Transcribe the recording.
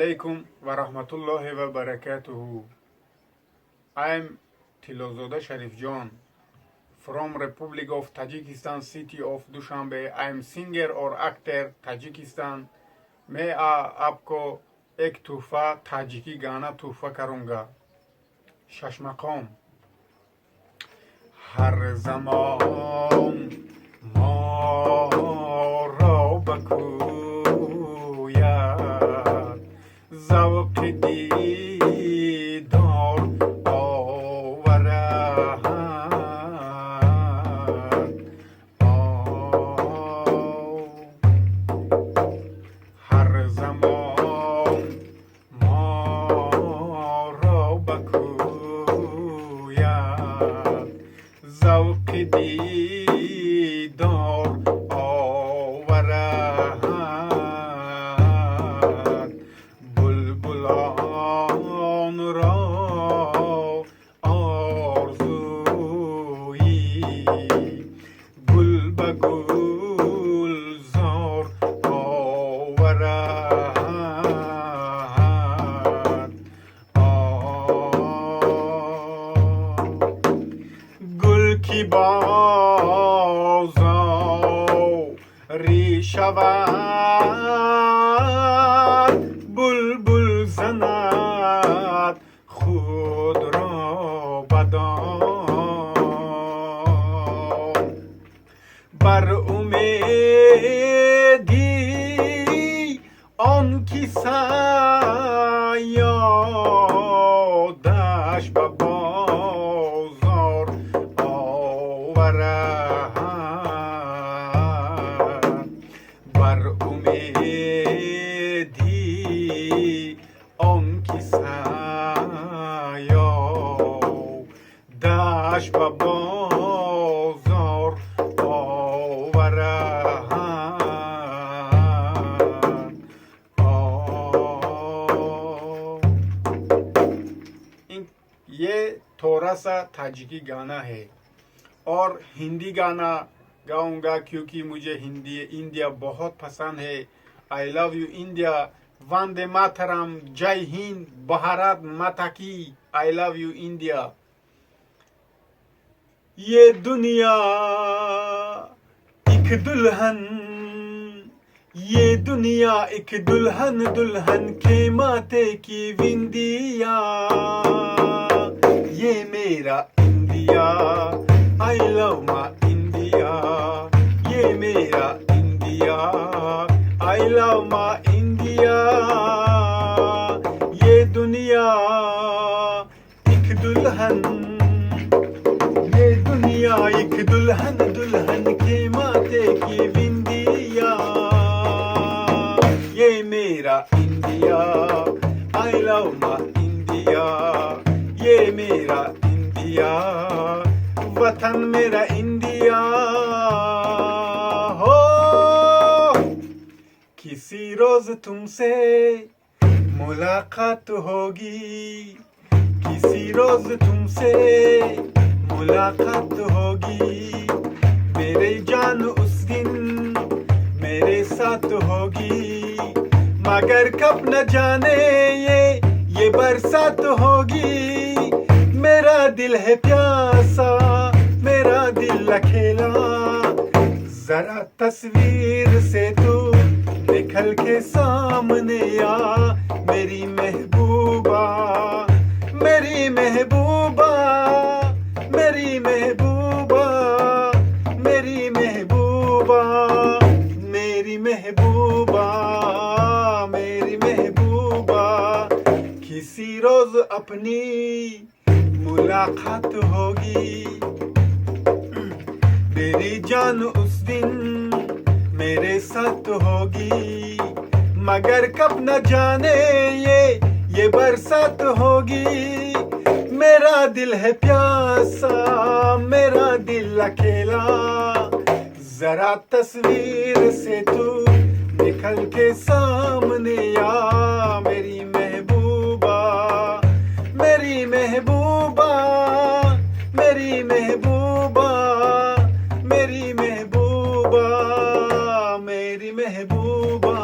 alaikum wa rahmatullahi wa barakatuhu. I am Tilozoda Sharif John from Republic of Tajikistan, city of Dushanbe. I am singer or actor Tajikistan. मैं आपको एक तोहफा ताजिकी गाना तोहफा करूँगा. शशमक़ाम. हर ज़मान ما را بکوید ذوق دیدار آورد هر زمان ما را بکوید ذوق دیدار بلبلان را آرزویی گل به گلزار آورد گل کی بازاری شود بلبل زند خود را بدان بر امیدی آن کی صیادش به بازار آورد بر امیدی آن کی صیادش به بازار آورد ये थोड़ा सा ताजिकी गाना है और हिंदी गाना गाऊंगा क्योंकि मुझे हिंदी इंडिया बहुत पसंद है. I love you India. वंदे मातरम. जय हिंद. भारत माता की. I love you India. ये दुनिया एक दुल्हन ये दुनिया एक दुल्हन दुल्हन के माथे की विंदिया ये मेरा India. I love my India. ये मेरा India. I love my India. ये दुनिया एक दुल्हन ये दुनिया एक दुल्हन दुल्हन के माथे की विंदिया ये मेरा India. I love my India. ये मेरा इंडिया. वतन मेरा इंडिया हो. किसी रोज तुमसे मुलाकात होगी किसी रोज तुमसे मुलाकात होगी मेरे जान उस दिन मेरे साथ होगी मगर कब न जाने ये बरसात होगी. मेरा दिल है प्यासा मेरा दिल अकेला जरा तस्वीर से तू निकल के सामने आ मेरी महबूबा मेरी महबूबा मेरी महबूबा मेरी महबूबा मेरी महबूबा मेरी महबूबा. किसी रोज अपनी मुलाकात होगी मेरी जान उस दिन मेरे साथ होगी मगर कब न जाने ये बरसात होगी. मेरा दिल है प्यासा मेरा दिल अकेला जरा तस्वीर से तू निकल के सामने आ मेरी महबूबा मेरी महबूबा मेरी महबूबा मेरी महबूबा मेरी महबूबा.